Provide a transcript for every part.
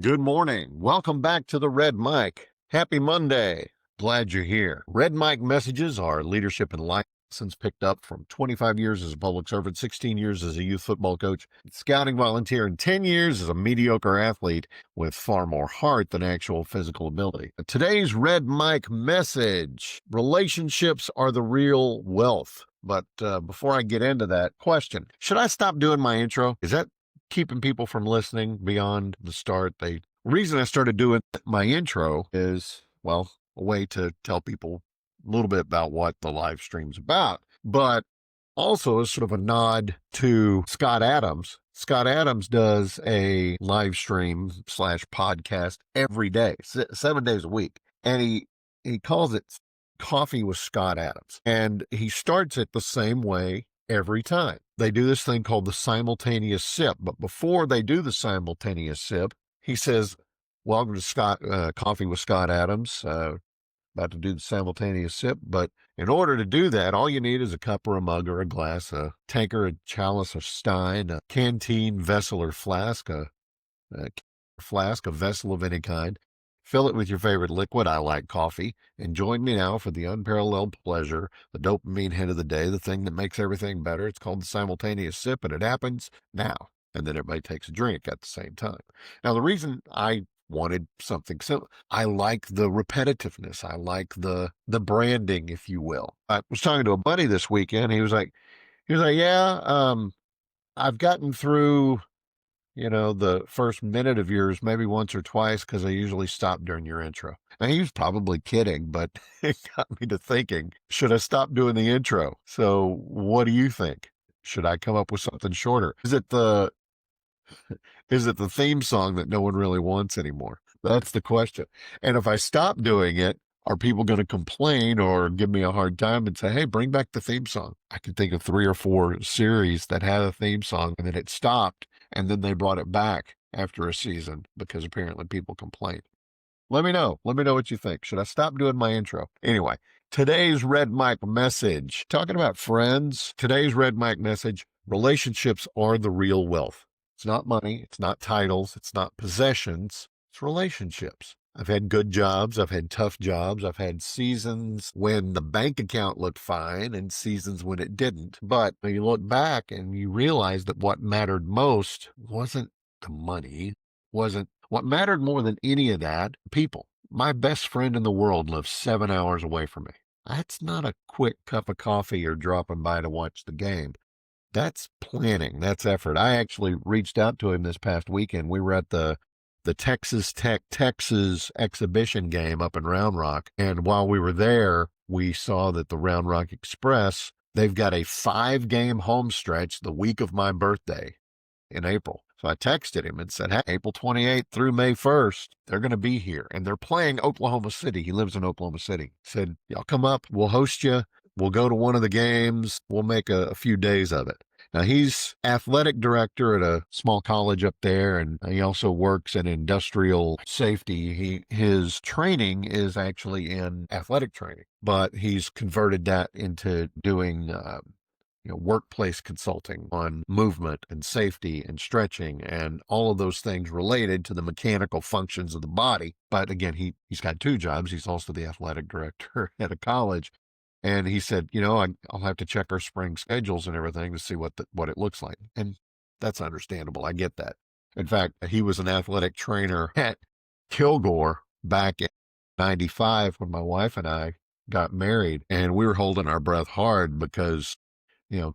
Good morning. Welcome back to the Red Mic. Happy Monday. Glad you're here. Red Mic messages are leadership and life lessons picked up from 25 years as a public servant, 16 years as a youth football coach, scouting volunteer, and 10 years as a mediocre athlete with far more heart than actual physical ability. Today's Red Mic message: relationships are the real wealth. But before I get into that question, should I stop doing my intro? Is that keeping people from listening beyond the start? The reason I started doing my intro is, well, a way to tell people a little bit about what the live stream's about, but also as sort of a nod to Scott Adams. Scott Adams does a live stream slash podcast every day, 7 days a week. And he calls it Coffee with Scott Adams. And he starts it the same way every time. They do this thing called the simultaneous sip. But before they do the simultaneous sip, he says, welcome to Coffee with Scott Adams. About to do the simultaneous sip. But in order to do that, all you need is a cup or a mug or a glass, a tanker, a chalice, a stein, a canteen, vessel, or flask, a vessel of any kind. Fill it with your favorite liquid. I like coffee. And join me now for the unparalleled pleasure, the dopamine hit of the day, the thing that makes everything better. It's called the simultaneous sip, and it happens now. And then everybody takes a drink at the same time. Now, the reason I wanted something simple, I like the repetitiveness. I like the branding, if you will. I was talking to a buddy this weekend. He was like, yeah, I've gotten through the first minute of yours maybe once or twice because I usually stop during your intro. Now, he was probably kidding, but it got me to thinking, should I stop doing the intro? So what do you think? Should I come up with something shorter? Is it the theme song that no one really wants anymore? That's the question. And if I stop doing it, are people going to complain or give me a hard time and say, hey, bring back the theme song? I can think of 3 or 4 series that had a theme song and then it stopped. And then they brought it back after a season because apparently people complained. Let me know. Let me know what you think. Should I stop doing my intro? Anyway, today's Red Mic message, talking about friends. Today's Red Mic message: relationships are the real wealth. It's not money. It's not titles. It's not possessions. It's relationships. I've had good jobs. I've had tough jobs. I've had seasons when the bank account looked fine and seasons when it didn't. But when you look back and you realize that what mattered most wasn't the money, wasn't what mattered more than any of that, people. My best friend in the world lives 7 hours away from me. That's not a quick cup of coffee or dropping by to watch the game. That's planning. That's effort. I actually reached out to him this past weekend. We were at the Texas Tech Texas exhibition game up in Round Rock. And while we were there, we saw that the Round Rock Express, they've got a 5-game home stretch the week of my birthday in April. So I texted him and said, hey, April 28th through May 1st, they're going to be here. And they're playing Oklahoma City. He lives in Oklahoma City. Said, y'all come up. We'll host you. We'll go to one of the games. We'll make a few days of it. Now, he's athletic director at a small college up there, and he also works in industrial safety. His training is actually in athletic training, but he's converted that into doing workplace consulting on movement and safety and stretching and all of those things related to the mechanical functions of the body. But again, he's got 2 jobs. He's also the athletic director at a college. And he said, I'll have to check our spring schedules and everything to see what it looks like. And that's understandable. I get that. In fact, he was an athletic trainer at Kilgore back in 95 when my wife and I got married. And we were holding our breath hard because,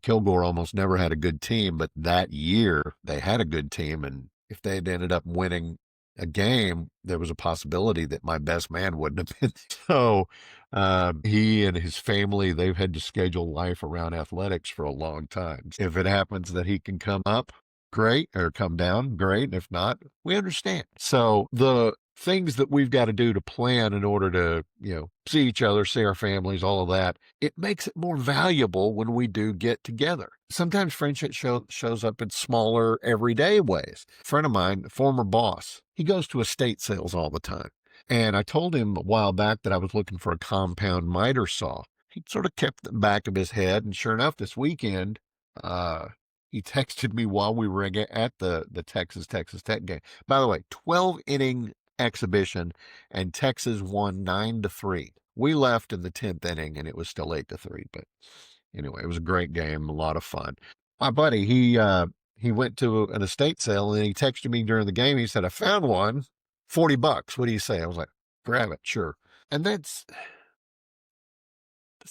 Kilgore almost never had a good team. But that year they had a good team. And if they had ended up winning a game, there was a possibility that my best man wouldn't have been. So he and his family, they've had to schedule life around athletics for a long time. If it happens that he can come up, great, or come down, great. If not, we understand. So the things that we've got to do to plan in order to, see each other, see our families, all of that, it makes it more valuable when we do get together. Sometimes friendship shows up in smaller, everyday ways. A friend of mine, former boss, he goes to estate sales all the time. And I told him a while back that I was looking for a compound miter saw. He sort of kept the back of his head. And sure enough, this weekend, He texted me while we were at the Texas Tech game. By the way, 12 inning exhibition, and Texas won 9-3. We left in the 10th inning, and it was still 8-3. But anyway, it was a great game, a lot of fun. My buddy, he went to an estate sale, and he texted me during the game. He said, "I found one, $40. What do you say?" I was like, "Grab it, sure." And it's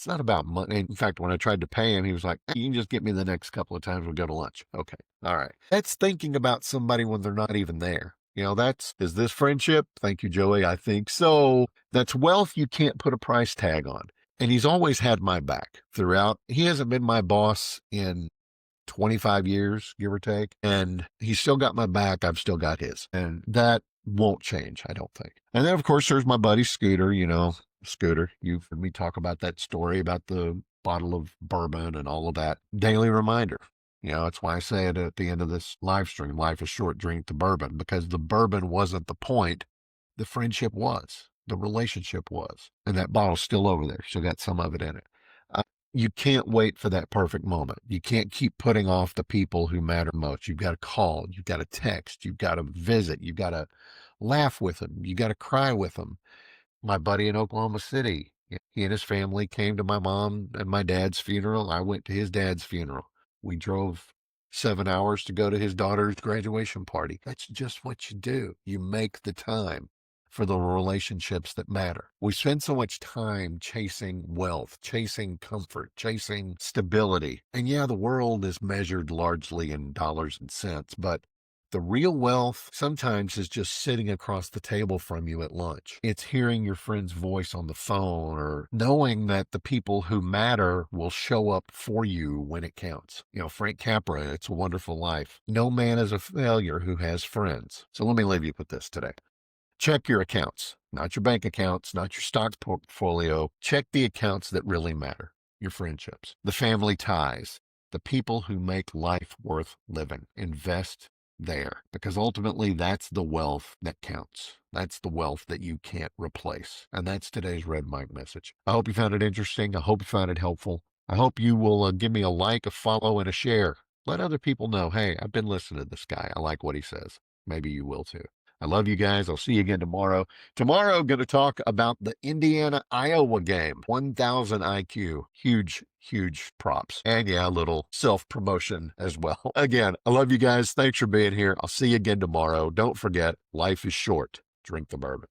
not about money. In fact, when I tried to pay him, he was like, "Hey, you can just get me the next couple of times we'll go to lunch." Okay. All right. That's thinking about somebody when they're not even there. Is this friendship? Thank you, Joey. I think so. That's wealth you can't put a price tag on. And he's always had my back throughout. He hasn't been my boss in 25 years, give or take. And he's still got my back. I've still got his. And that won't change, I don't think. And then, of course, there's my buddy Scooter. Scooter, you've heard me talk about that story about the bottle of bourbon and all of that. Daily reminder. That's why I say it at the end of this live stream, life is short, drink the bourbon, because the bourbon wasn't the point. The friendship was, the relationship was, and that bottle's still over there. Still got some of it in it. You can't wait for that perfect moment. You can't keep putting off the people who matter most. You've got to call, you've got to text, you've got to visit, you've got to laugh with them, you got to cry with them. My buddy in Oklahoma City, he and his family came to my mom and my dad's funeral. I went to his dad's funeral. We drove 7 hours to go to his daughter's graduation party. That's just what you do. You make the time for the relationships that matter. We spend so much time chasing wealth, chasing comfort, chasing stability. And yeah, the world is measured largely in dollars and cents, but the real wealth sometimes is just sitting across the table from you at lunch. It's hearing your friend's voice on the phone, or knowing that the people who matter will show up for you when it counts. Frank Capra, It's a Wonderful Life. No man is a failure who has friends. So let me leave you with this today. Check your accounts, not your bank accounts, not your stock portfolio. Check the accounts that really matter. Your friendships, the family ties, the people who make life worth living. Invest there, because ultimately that's the wealth that counts. That's the wealth that you can't replace. And that's today's Red Mike message. I hope you found it interesting. I hope you found it helpful. I hope you will give me a like, a follow, and a share. Let other people know, hey, I've been listening to this guy. I like what he says. Maybe you will too. I love you guys. I'll see you again tomorrow. Tomorrow, I'm going to talk about the Indiana-Iowa game. 1,000 IQ. Huge, huge props. And yeah, a little self-promotion as well. Again, I love you guys. Thanks for being here. I'll see you again tomorrow. Don't forget, life is short. Drink the bourbon.